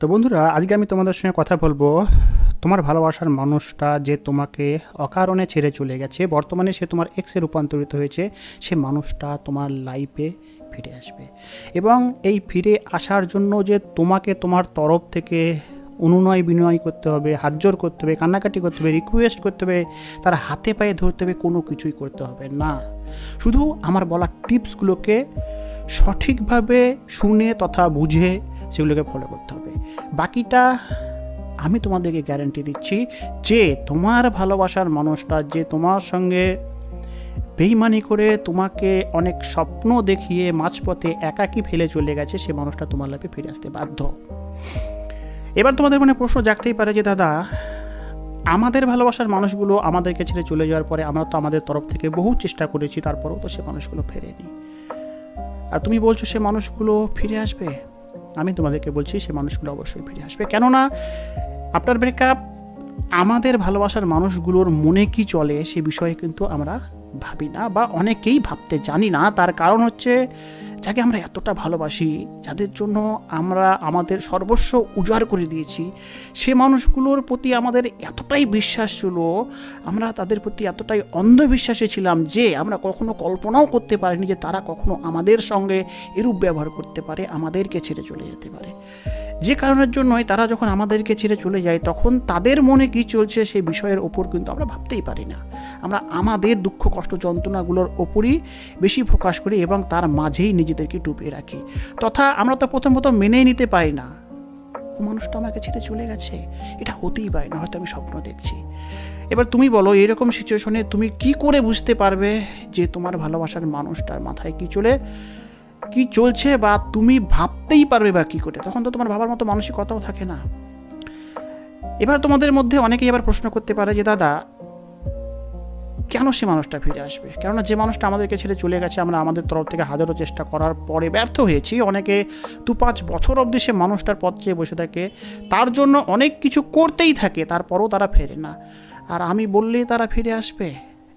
তো বন্ধুরা, আজকে আমি তোমাদের সঙ্গে কথা বলবো তোমার ভালোবাসার মানুষটা যে তোমাকে অকারণে ছেড়ে চলে গেছে, বর্তমানে সে তোমার এক্সে রূপান্তরিত হয়েছে, সে মানুষটা তোমার লাইফে ফিরে আসবে। এবং এই ফিরে আসার জন্য যে তোমাকে তোমার তরফ থেকে অনুনয় বিনয় করতে হবে, হাতজোড় করতে হবে, কান্নাকাটি করতে হবে, রিকোয়েস্ট করতে হবে, তার হাতে পায়ে ধরতে হবে, কোনো কিছুই করতে হবে না। শুধু আমার বলা টিপসগুলোকে সঠিকভাবে শুনে তথা বুঝে সেগুলোকে ফলো করতে হবে। বাকিটা আমি তোমাদেরকে গ্যারান্টি দিচ্ছি যে তোমার ভালোবাসার মানুষটা যে তোমার সঙ্গে বেইমানি করে তোমাকে অনেক স্বপ্ন দেখিয়ে মাঝপথে একাকী ফেলে চলে গেছে, সে মানুষটা তোমার লাইফে ফিরে আসতে বাধ্য। এবার তোমাদের মনে প্রশ্ন জাগতেই পারে যে দাদা, আমাদের ভালোবাসার মানুষগুলো আমাদেরকে ছেড়ে চলে যাওয়ার পরে আমরা তো আমাদের তরফ থেকে বহু চেষ্টা করেছি, তারপরেও তো সে মানুষগুলো ফেরেনি, আর তুমি বলছো সে মানুষগুলো ফিরে আসবে। আমি তোমাদেরকে বলছি সে মানুষগুলো অবশ্যই ফিরে আসবে। কেননা আফটার ব্রেকআপ আমাদের ভালোবাসার মানুষগুলোর মনে কি চলে সে বিষয়ে কিন্তু আমরা ভাবি না, বা অনেকেই ভাবতে জানি না। তার কারণ হচ্ছে, যাকে আমরা এতটা ভালোবাসি, যাদের জন্য আমরা আমাদের সর্বস্ব উজাড় করে দিয়েছি, সে মানুষগুলোর প্রতি আমাদের এতটাই বিশ্বাস ছিল, আমরা তাদের প্রতি এতটাই অন্ধবিশ্বাসী ছিলাম যে আমরা কখনো কল্পনাও করতে পারিনি যে তারা কখনো আমাদের সঙ্গে এরূপ ব্যবহার করতে পারে, আমাদেরকে ছেড়ে চলে যেতে পারে। যে কারণের জন্যই তারা যখন আমাদেরকে ছেড়ে চলে যায়, তখন তাদের মনে কী চলছে সেই বিষয়ের ওপর কিন্তু আমরা ভাবতেই পারি না। আমরা আমাদের দুঃখ কষ্ট যন্ত্রণাগুলোর ওপরই বেশি ফোকাস করি এবং তার মাঝেই নিজেদেরকে ডুবিয়ে রাখি। তথা আমরা তো প্রথম মেনেই নিতে পারি না, ও মানুষটা আমাকে ছেড়ে চলে গেছে, এটা হতেই পারে না, হয়তো আমি স্বপ্ন দেখছি। এবার তুমি বলো, এরকম সিচুয়েশনে তুমি কি করে বুঝতে পারবে যে তোমার ভালোবাসার মানুষটার মাথায় কি চলছে, বা তুমি ভাবতেই পারবে বা কী করে? তখন তো তোমার ভাবার মতো মানসিকতাও থাকে না। এবার তোমাদের মধ্যে অনেকেই এবার প্রশ্ন করতে পারে যে দাদা, কেন সে মানুষটা ফিরে আসবে? কেননা যে মানুষটা আমাদেরকে ছেড়ে চলে গেছে, আমরা আমাদের তরফ থেকে হাজারো চেষ্টা করার পরে ব্যর্থ হয়েছি। অনেকে 2-5 বছর অবধি সে মানুষটার পথ চেয়ে বসে থাকে, তার জন্য অনেক কিছু করতেই থাকে, তারপরও তারা ফেরে না। আর আমি বললেই তারা ফিরে আসবে,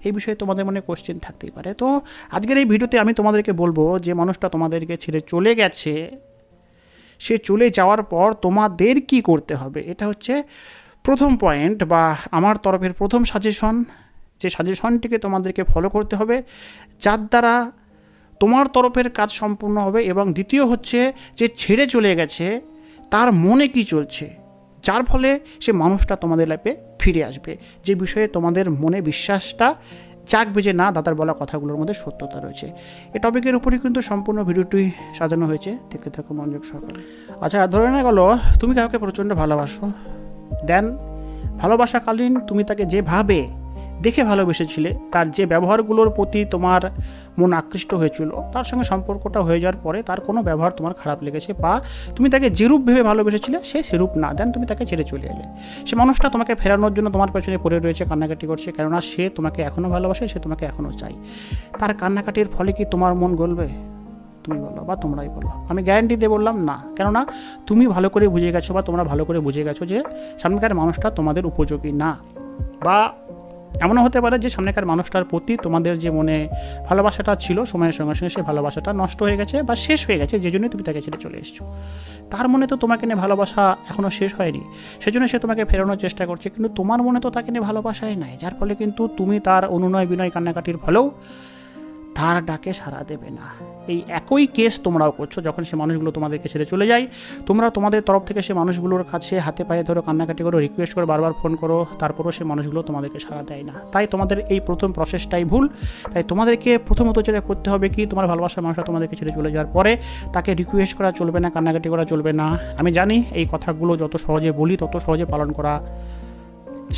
এই বিষয়ে তোমাদের মনে কোশ্চেন থাকতেই পারে। তো আজকের এই ভিডিওতে আমি তোমাদেরকে বলবো, যে মানুষটা তোমাদেরকে ছেড়ে চলে গেছে, সে চলে যাওয়ার পর তোমাদের কি করতে হবে। এটা হচ্ছে প্রথম পয়েন্ট, বা আমার তরফের প্রথম সাজেশন। যে সাজেশনটিকে তোমাদেরকে ফলো করতে হবে, যার দ্বারা তোমার তরফের কাজ সম্পূর্ণ হবে। এবং দ্বিতীয় হচ্ছে, যে ছেড়ে চলে গেছে তার মনে কি চলছে, যার ফলে সে মানুষটা তোমাদের লাইফে ফিরে আসবে, যে বিষয়ে তোমাদের মনে বিশ্বাসটা জাগবে যে না, দাদার বলা কথাগুলোর মধ্যে সত্যতা রয়েছে। এই টপিকের উপরই কিন্তু সম্পূর্ণ ভিডিওটি সাজানো হয়েছে, দেখতে থাকো মনোযোগ সহকারে। আচ্ছা, ধরে নেওয়া গেল তুমি কাউকে প্রচণ্ড ভালোবাসো, দেন ভালোবাসাকালীন তুমি তাকে যেভাবে দেখে ভালোবেসেছিলে, তার যে ব্যবহারগুলোর প্রতি তোমার মন আকৃষ্ট হয়েছিল, তার সঙ্গে সম্পর্কটা হয়ে যাওয়ার পরে তার কোনো ব্যবহার তোমার খারাপ লেগেছে, বা তুমি তাকে যেরূপ ভেবে ভালোবেসেছিলে সে সেরূপ না, দেন তুমি তাকে ছেড়ে চলে এলে। সে মানুষটা তোমাকে ফেরানোর জন্য তোমার পেছনে পড়ে রয়েছে, কান্নাকাটি করছে, কেননা সে তোমাকে এখনও ভালোবাসে, সে তোমাকে এখনও চাই। তার কান্নাকাটির ফলে কি তোমার মন গলবে? তুমি বলো, বা তোমরাই বলো। আমি গ্যারান্টি দিয়ে বললাম না, কেননা তুমি ভালো করে বুঝে গেছো, বা তোমরা ভালো করে বুঝে গেছো যে সামনেকার মানুষটা তোমাদের উপযোগী না। বা এমনও হতে পারে যে সামনেকার মানুষটার প্রতি তোমাদের যে মনে ভালোবাসাটা ছিল, সময়ের সঙ্গে সঙ্গে সেই ভালোবাসাটা নষ্ট হয়ে গেছে বা শেষ হয়ে গেছে, যে জন্যই তুমি তাকে ছেড়ে চলে এসেছো। তার মনে তো তোমাকে নিয়ে ভালোবাসা এখনও শেষ হয়নি, সেজন্য সে তোমাকে ফেরানোর চেষ্টা করছে, কিন্তু তোমার মনে তো তাকে নিয়ে ভালোবাসাই নাই, যার ফলে কিন্তু তুমি তার অনুনয় বিনয় কান্নাকাটির ফলেও তার ডাকে সাড়া দেবে না। এই একই কেস তোমরাও করছো। যখন সে মানুষগুলো তোমাদেরকে ছেড়ে চলে যায়, তোমরা তোমাদের তরফ থেকে সে মানুষগুলোর কাছে হাতে পায়ে ধরো, কান্নাকাটি করো, রিকোয়েস্ট করো, বারবার ফোন করো, তারপরও সে মানুষগুলো তোমাদেরকে সাড়া দেয় না। তাই তোমাদের এই প্রথম প্রসেসটাই ভুল। তাই তোমাদেরকে প্রথমত যেটা করতে হবে কি, তোমার ভালোবাসার মানুষটা তোমাদেরকে ছেড়ে চলে যাওয়ার পরে তাকে রিকোয়েস্ট করা চলবে না, কান্নাকাটি করা চলবে না। আমি জানি এই কথাগুলো যত সহজে বলি তত সহজে পালন করা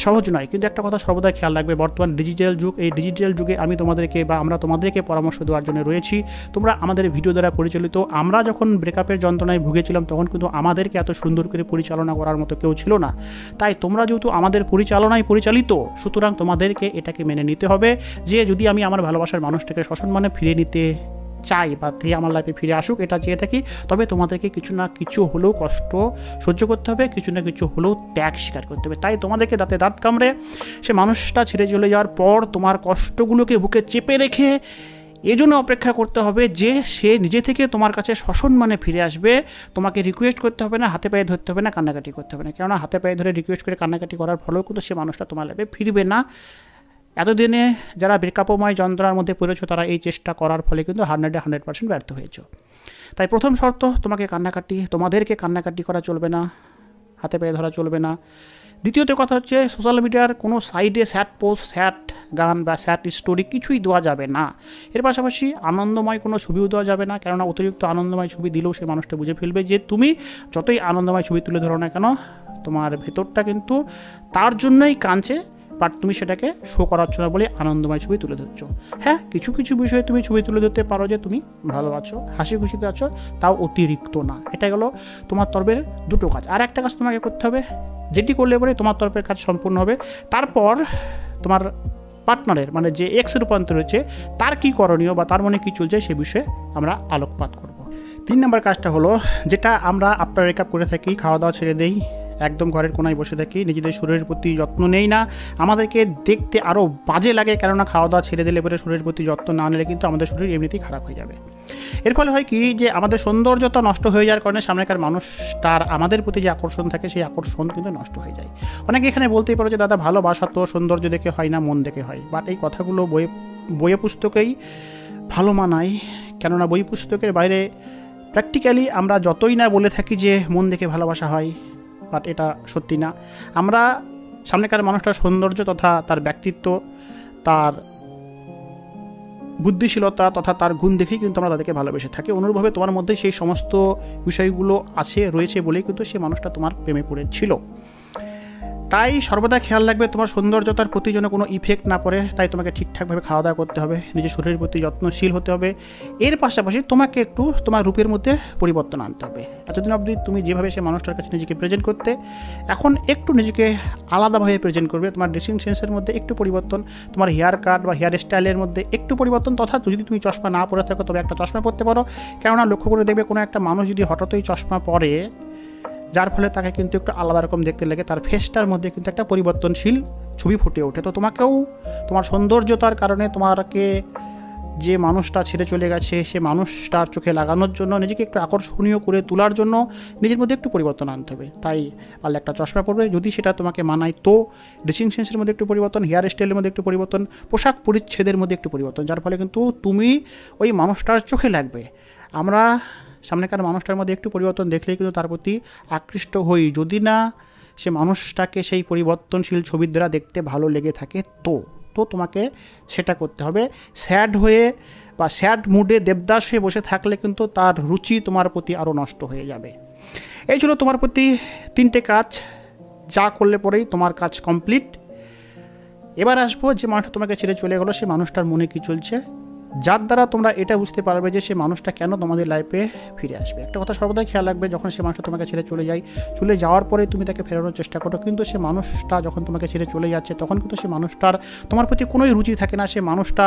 সহজ নয়, কিন্তু একটা কথা সর্বদা খেয়াল রাখবে, বর্তমান ডিজিটাল যুগ, এই ডিজিটাল যুগে আমি তোমাদেরকে বা আমরা তোমাদেরকে পরামর্শ দেওয়ার জন্য রয়েছি। তোমরা আমাদের ভিডিও দ্বারা পরিচালিত। আমরা যখন ব্রেকআপের যন্ত্রণায় ভুগেছিলাম, তখন কিন্তু আমাদেরকে এত সুন্দর করে পরিচালনা করার মতো কেউ ছিল না। তাই তোমরা যেহেতু আমাদের পরিচালনায় পরিচালিত, সুতরাং তোমাদেরকে এটাকে মেনে নিতে হবে যে যদি আমি আমার ভালোবাসার মানুষটাকে সসম্মানে ফিরে নিতে চাই, বা যে আমার লাইফে ফিরে আসুক এটা চেয়ে থাকি, তবে তোমাদেরকে কিছু না কিছু হলেও কষ্ট সহ্য করতে হবে, কিছু না কিছু হলেও ত্যাগ স্বীকার করতে হবে। তাই তোমাদেরকে দাঁতে দাঁত কামড়ে সে মানুষটা ছেড়ে চলে যাওয়ার পর তোমার কষ্টগুলোকে বুকে চেপে রেখে এই জন্য অপেক্ষা করতে হবে যে সে নিজে থেকে তোমার কাছে সসম্মানে ফিরে আসবে। তোমাকে রিকোয়েস্ট করতে হবে না, হাতে পায়ে ধরতে হবে না, কান্নাকাটি করতে হবে না। কেননা হাতে পায়ে ধরে রিকোয়েস্ট করে কান্নাকাটি করার ফলেও কিন্তু সে মানুষটা তোমার লাইফে ফিরবে না। এতদিনে যারা ব্রেকআপময় যন্ত্রণার মধ্যে পড়েছো তারা এই চেষ্টা করার ফলে কিন্তু 100% ব্যর্থ হয়েছো। তাই প্রথম শর্ত, তোমাদেরকে কান্নাকাটি করা চলবে না, হাতে পায়ে ধরা চলবে না। দ্বিতীয়ত কথা হচ্ছে, সোশ্যাল মিডিয়ার কোনো সাইডে স্যাড পোস্ট, স্যাড গান বা স্যাড স্টোরি কিছুই দেওয়া যাবে না। এর পাশাপাশি আনন্দময় কোনো ছবিও দেওয়া যাবে না, কেননা অতিরিক্ত আনন্দময় ছবি দিলেও সেই মানুষটা বুঝে ফেলবে যে তুমি যতই আনন্দময় ছবি তুলে ধরো না কেন, তোমার ভেতরটা কিন্তু তার জন্যই কাঁদছে, বাট তুমি সেটাকে শো করাচ্ছ না বলে আনন্দময় ছবি তুলে ধরছো। হ্যাঁ, কিছু কিছু বিষয়ে তুমি ছবি তুলে ধরতে পারো যে তুমি ভালো আছো, হাসি খুশিতে আছো, তাও অতিরিক্ত না। এটা গেলো তোমার তরফের দুটো কাজ। আর একটা কাজ তোমাকে করতে হবে, যেটি করলে পরে তোমার তরফের কাজ সম্পূর্ণ হবে। তারপর তোমার পার্টনারের মানে যে এক্সে রূপান্তর হয়েছে তার কী করণীয় বা তার মনে কী চলছে সে বিষয়ে আমরা আলোকপাত করব। 3 নম্বর কাজটা হলো, যেটা আমরা আফটার ব্রেকআপ করে থাকি, খাওয়া দাওয়া ছেড়ে দেই, একদম ঘরের কোনায় বসে থাকি, নিজেদের শরীরের প্রতি যত্ন নেই না, আমাদেরকে দেখতে আরও বাজে লাগে, কেননা খাওয়া দাওয়া ছেড়ে দিলে পরে শরীরের প্রতি যত্ন না নিলে কিন্তু আমাদের শরীর এমনিতেই খারাপ হয়ে যাবে। এর ফলে হয় কি, যে আমাদের সৌন্দর্যতা নষ্ট হয়ে যাওয়ার কারণে সামনেকার মানুষটার আমাদের প্রতি যে আকর্ষণ থাকে সেই আকর্ষণ কিন্তু নষ্ট হয়ে যায়। অনেকে এখানে বলতেই পারো যে দাদা ভালোবাসা তো সৌন্দর্য দেখে হয় না, মন দেখে হয়। বাট এই কথাগুলো বইয়ে পুস্তকেই ভালো মানায়, কেননা বই পুস্তকের বাইরে প্র্যাকটিক্যালি আমরা যতই না বলে থাকি যে মন দেখে ভালোবাসা হয়, বাট এটা সত্যি না। আমরা সামনেকার মানুষটার সৌন্দর্য তথা তার ব্যক্তিত্ব, তার বুদ্ধিশীলতা তথা তার গুণ দেখেই কিন্তু আমরা তাদেরকে ভালোবেসে থাকি। অনুরূপভাবে তোমার মধ্যে সেই সমস্ত বিষয়গুলো রয়েছে বলেই কিন্তু সেই মানুষটা তোমার প্রেমে পড়েছিল। তাই সর্বদা খেয়াল রাখবে তোমার সৌন্দর্যতার প্রতি যেন কোনো ইফেক্ট না পড়ে। তাই তোমাকে ঠিকঠাকভাবে খাওয়া দাওয়া করতে হবে, নিজের শরীরের প্রতি যত্নশীল হতে হবে। এর পাশাপাশি তোমাকে একটু তোমার রূপের মধ্যে পরিবর্তন আনতে হবে। এতদিন অবধি তুমি যেভাবে সেই মানুষটার কাছে নিজেকে প্রেজেন্ট করতে, এখন একটু নিজেকে আলাদাভাবে প্রেজেন্ট করবে। তোমার ড্রেসিং সেন্সের মধ্যে একটু পরিবর্তন, তোমার হেয়ার কাট বা হেয়ার স্টাইলের মধ্যে একটু পরিবর্তন, তথা যদি তুমি চশমা না পরে থাকো তবে একটা চশমা পরতে পারো। কেননা লক্ষ্য করে দেখবে কোনো একটা মানুষ যদি হঠাৎই চশমা পরে, যার ফলে তাকে কিন্তু একটু আলাদা রকম দেখতে লাগে, তার ফেসটার মধ্যে কিন্তু একটা পরিবর্তনশীল ছবি ফুটে ওঠে। তো তোমাকেও তোমার সৌন্দর্যতার কারণে তোমাকে যে মানুষটা ছেড়ে চলে গেছে সে মানুষটার চোখে লাগানোর জন্য, নিজেকে একটু আকর্ষণীয় করে তোলার জন্য নিজের মধ্যে একটু পরিবর্তন আনতে হবে। তাই পারলে একটা চশমা পরবে, যদি সেটা তোমাকে মানায় তো ড্রেসিং সেন্সের মধ্যে একটু পরিবর্তন, হেয়ার স্টাইলের মধ্যে একটু পরিবর্তন, পোশাক পরিচ্ছেদের মধ্যে একটু পরিবর্তন, যার ফলে কিন্তু তুমি ওই মানুষটার চোখে লাগবে। আমরা সামনেকার মানুষটার মধ্যে একটু পরিবর্তন দেখলেই কিন্তু তার প্রতি আকৃষ্ট হই, যদি না সে মানুষটাকে সেই পরিবর্তনশীল ছবির দ্বারা দেখতে ভালো লেগে থাকে তো তোমাকে সেটা করতে হবে। স্যাড হয়ে বা স্যাড মুডে দেবদাস হয়ে বসে থাকলে কিন্তু তার রুচি তোমার প্রতি আরও নষ্ট হয়ে যাবে। এই ছিল তোমার প্রতি 3টে কাজ, যা করলে পরেই তোমার কাজ কমপ্লিট। এবার আসবো যে মানুষটা তোমাকে ছেড়ে চলে গেলো সে মানুষটার মনে কী চলছে, যার দ্বারা তোমরা এটা বুঝতে পারবে যে সে মানুষটা কেন তোমাদের লাইফে ফিরে আসবে। একটা কথা সর্বদাই খেয়াল রাখবে, যখন সে মানুষটা তোমাকে ছেড়ে চলে যাওয়ার পরে তুমি তাকে ফেরানোর চেষ্টা করো, কিন্তু সে মানুষটা যখন তোমাকে ছেড়ে চলে যাচ্ছে তখন কিন্তু সে মানুষটার তোমার প্রতি কোনোই রুচি থাকে না। সে মানুষটা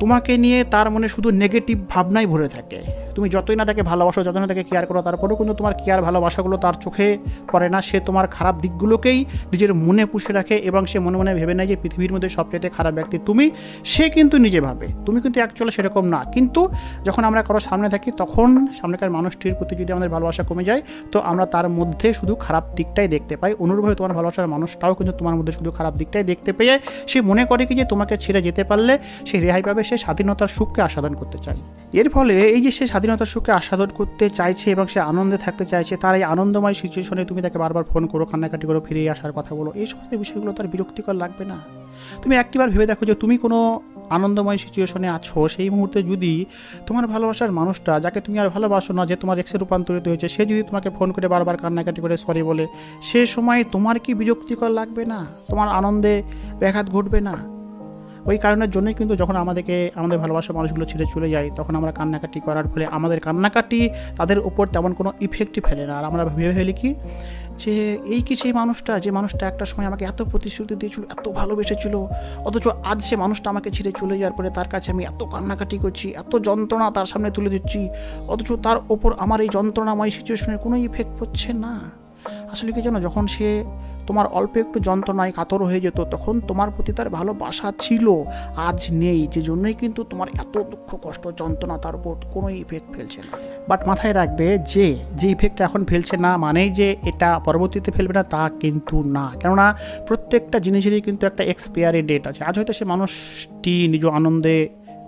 তোমাকে নিয়ে তার মনে শুধু নেগেটিভ ভাবনাই ভরে থাকে। তুমি যতই না তাকে ভালোবাসো, যতই না তাকে কেয়ার করো, তারপরেও কিন্তু তোমার কেয়ার ভালোবাসাগুলো তার চোখে পড়ে না। সে তোমার খারাপ দিকগুলোকেই নিজের মনে পুষে রাখে এবং সে মনে মনে ভেবে নেয় যে পৃথিবীর মধ্যে সবচেয়ে খারাপ ব্যক্তি তুমি। সে কিন্তু নিজে ভাবে, তুমি কিন্তু অ্যাকচুয়ালি সেরকম না। কিন্তু যখন আমরা কারো সামনে থাকি তখন সামনেকার মানুষটির প্রতি যদি আমাদের ভালোবাসা কমে যায় তো আমরা তার মধ্যে শুধু খারাপ দিকটাই দেখতে পাই। অনুরূপভাবে তোমার ভালোবাসার মানুষটাও কিন্তু তোমার মধ্যে শুধু খারাপ দিকটাই দেখতে পেয়ে সে মনে করে কি যে তোমাকে ছেড়ে যেতে পারলে সে রেহাই পাবে, সে স্বাধীনতার সুখকে আস্বাদন করতে চায়। এর ফলে এই যে সে স্বাধীনতার সুখকে আস্বাদন করতে চাইছে এবং সে আনন্দে থাকতে চাইছে, তার এই আনন্দময় সিচুয়েশনে তুমি তাকে বারবার ফোন করো, কান্নাকাটি করো, ফিরে আসার কথা বলো, এই সমস্ত বিষয়গুলো তার বিরক্তিকর লাগবে না। তুমি একটিবার ভেবে দেখো যে তুমি কোনো আনন্দময় সিচুয়েশনে আছো, সেই মুহূর্তে যদি তোমার ভালোবাসার মানুষটা, যাকে তুমি আর ভালোবাসো না, যে তোমার এক্সে রূপান্তরিত হয়েছে, সে যদি তোমাকে ফোন করে বারবার কান্নাকাটি করে সরি বলে, সে সময় তোমার কি বিরক্তিকর লাগবে না? তোমার আনন্দে ব্যাঘাত ঘটবে না? ওই কারণের জন্যই কিন্তু যখন আমাদের ভালোবাসার মানুষগুলো ছেড়ে চলে যায় তখন আমরা কান্নাকাটি করার ফলে আমাদের কান্নাকাটি তাদের উপর তেমন কোনো ইফেক্টই ফেলে না। আর আমরা ভেবে ফেলি কি যে এই কি সেই মানুষটা, যে মানুষটা একটা সময় আমাকে এত প্রতিশ্রুতি দিয়েছিল, এত ভালোবেসেছিল, অথচ আজ সে মানুষটা আমাকে ছেড়ে চলে যাওয়ার পরে তার কাছে আমি এত কান্নাকাটি করছি, এত যন্ত্রণা তার সামনে তুলে দিচ্ছি, অথচ তার ওপর আমার এই যন্ত্রণাময় সিচুয়েশনের কোনো ইফেক্ট পড়ছে না। আসলে কি জানো, যখন সে তোমার অল্প একটু যন্ত্রণায় কাতর হয়ে যেত তখন তোমার প্রতি তার ভালোবাসা ছিল, আজ নেই, যে জন্যই কিন্তু তোমার এত দুঃখ কষ্ট যন্ত্রণা তার উপর কোনো ইফেক্ট ফেলছে না। বাট মাথায় রাখবে যে ইফেক্টটা এখন ফেলছে না মানেই যে এটা পরবর্তীতে ফেলবে না তা কিন্তু না, কেননা প্রত্যেকটা জিনিসেরই কিন্তু একটা এক্সপায়ারি ডেট আছে। আজ হয়তো সে মানুষটি নিজ আনন্দে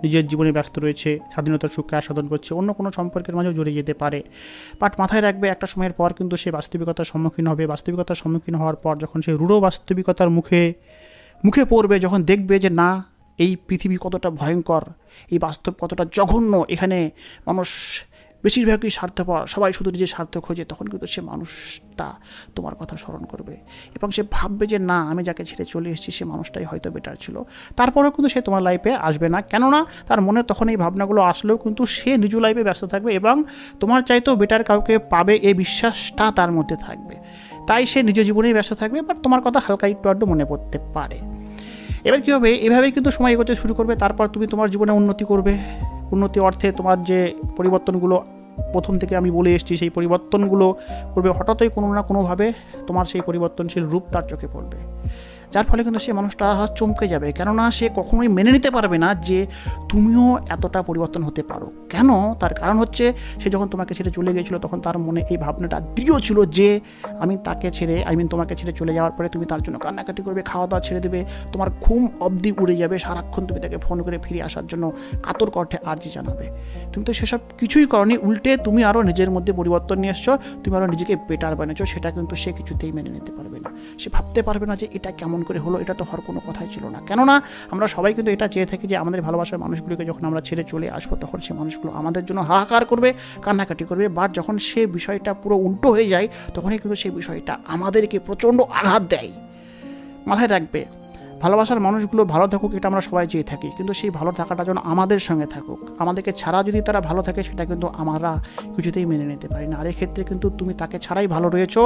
নিজের জীবনে ব্যস্ত রয়েছে, স্বাধীনতার সুখকে আস্বাদন করছে, অন্য কোনো সম্পর্কের মাঝেও জড়িয়ে যেতে পারে। বাট মাথায় রাখবে একটা সময়ের পর কিন্তু সে বাস্তবিকতার সম্মুখীন হবে। বাস্তবিকতার সম্মুখীন হওয়ার পর যখন সে রূঢ় বাস্তবিকতার মুখে পড়বে, যখন দেখবে যে না, এই পৃথিবী কতটা ভয়ঙ্কর, এই বাস্তব কতটা জঘন্য, এখানে মানুষ বেশিরভাগই স্বার্থপর, সবাই শুধু নিজের স্বার্থ খোঁজে, তখন কিন্তু সে মানুষটা তোমার কথা স্মরণ করবে এবং সে ভাববে যে না, আমি যাকে ছেড়ে চলে এসেছি সে মানুষটাই হয়তো বেটার ছিল। তারপরেও কিন্তু সে তোমার লাইফে আসবে না, কেননা তার মনে তখন এই ভাবনাগুলো আসলেও কিন্তু সে নিজ লাইফে ব্যস্ত থাকবে এবং তোমার চাইতেও বেটার কাউকে পাবে এই বিশ্বাসটা তার মধ্যে থাকবে। তাই সে নিজ জীবনেই ব্যস্ত থাকবে, বাট তোমার কথা হালকা একটু আধটু মনে পড়তে পারে। এবার কী হবে, এভাবেই কিন্তু সময় এগোতে শুরু করবে। তারপর তুমি তোমার জীবনে উন্নতি করবে। উন্নতি অর্থে তোমার যে পরিবর্তনগুলো প্রথম থেকে আমি বলে এসেছি, সেই পরিবর্তনগুলো করবে। হঠাৎই কোনো না কোনোভাবে তোমার সেই পরিবর্তনশীল রূপ তার চোখে পড়বে, যার ফলে কিন্তু সে মানুষটা চমকে যাবে, কেননা সে কখনোই মেনে নিতে পারবে না যে তুমিও এতটা পরিবর্তন হতে পারো। কেন? তার কারণ হচ্ছে সে যখন তোমাকে ছেড়ে চলে গিয়েছিল তখন তার মনে এই ভাবনাটা দৃঢ় ছিল যে তোমাকে ছেড়ে চলে যাওয়ার পরে তুমি তার জন্য কান্নাকাটি করবে, খাওয়া দাওয়া ছেড়ে দেবে, তোমার ঘুম অবধি উড়ে যাবে, সারাক্ষণ তুমি তাকে ফোন করে ফিরে আসার জন্য কাতর কণ্ঠে আর্জি জানাবে। তুমি তো সেসব কিছুই করনি, উল্টে তুমি আরও নিজের মধ্যে পরিবর্তন নিয়ে এসছো, তুমি আরও নিজেকে বেটার বানিয়েছো। সেটা কিন্তু সে কিছুতেই মেনে নিতে পারবে না। সে ভাবতে পারবে না যে এটা কেমন করে হলো, এটা তো হওয়ার কোনো কথাই ছিল না। কেননা আমরা সবাই কিন্তু এটা চেয়ে থাকি যে আমাদের ভালোবাসার মানুষগুলোকে যখন আমরা ছেড়ে চলে আসবো তখন সে মানুষগুলো আমাদের জন্য হাহাকার করবে, কান্নাকাটি করবে। বাট যখন সে বিষয়টা পুরো উল্টো হয়ে যায় তখনই কিন্তু সেই বিষয়টা আমাদেরকে প্রচণ্ড আঘাত দেয়। মাথায় রাখবে, ভালোবাসার মানুষগুলো ভালো থাকুক এটা আমরা সবাই চেয়ে থাকি, কিন্তু সেই ভালো থাকাটা যেন আমাদের সঙ্গে থাকুক। আমাদেরকে ছাড়া যদি তারা ভালো থাকে সেটা কিন্তু আমরা কিছুতেই মেনে নিতে পারি না। আর এক্ষেত্রে কিন্তু তুমি তাকে ছাড়াই ভালো রয়েছো,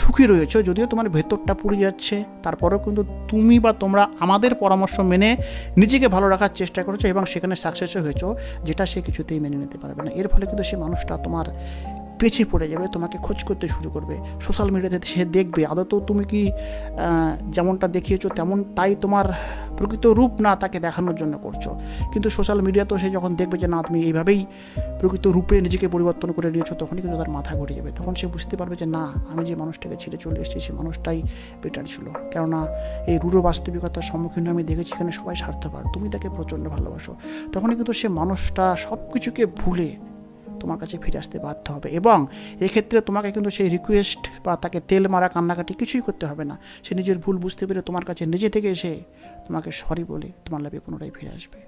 সুখী রয়েছো, যদিও তোমার ভেতরটা পুড়ে যাচ্ছে, তারপরেও কিন্তু তুমি বা তোমরা আমাদের পরামর্শ মেনে নিজেকে ভালো রাখার চেষ্টা করেছো এবং সেখানে সাকসেসও হয়েছো, যেটা সে কিছুতেই মেনে নিতে পারবে না। এর ফলে কিন্তু সে মানুষটা তোমার পেছিয়ে পড়ে যাবে, তোমাকে খোঁজ করতে শুরু করবে। সোশ্যাল মিডিয়াতে সে দেখবে আদৌ তুমি কি যেমনটা দেখিয়েছো তেমনটাই তোমার প্রকৃত রূপ না তাকে দেখানোর জন্য করছো। কিন্তু সোশ্যাল মিডিয়াতেও সে যখন দেখবে যে না, তুমি এইভাবেই প্রকৃত রূপে নিজেকে পরিবর্তন করে নিয়েছো, তখনই কিন্তু তার মাথা ঘুরে যাবে। তখন সে বুঝতে পারবে যে না, আমি যে মানুষটাকে ছেড়ে চলে এসেছি সে মানুষটাই বেটার ছিল। কেননা এই রূঢ় বাস্তবিকতার সম্মুখীন আমি দেখেছি এখানে সবাই স্বার্থপর, তুমি তাকে প্রচণ্ড ভালোবাসো। তখনই কিন্তু সে মানুষটা সব কিছুকে ভুলে তোমার কাছে ফিরে আসতে বাধ্য হবে এবং এক্ষেত্রে তোমাকে কিন্তু সেই রিকোয়েস্ট বা তাকে তেল মারা কান্নাকাটি কিছুই করতে হবে না। সে নিজের ভুল বুঝতে পেরে তোমার কাছে নিজে থেকে এসে তোমাকে সরি বলে তোমার লাইফে পুনরায় ফিরে আসবে।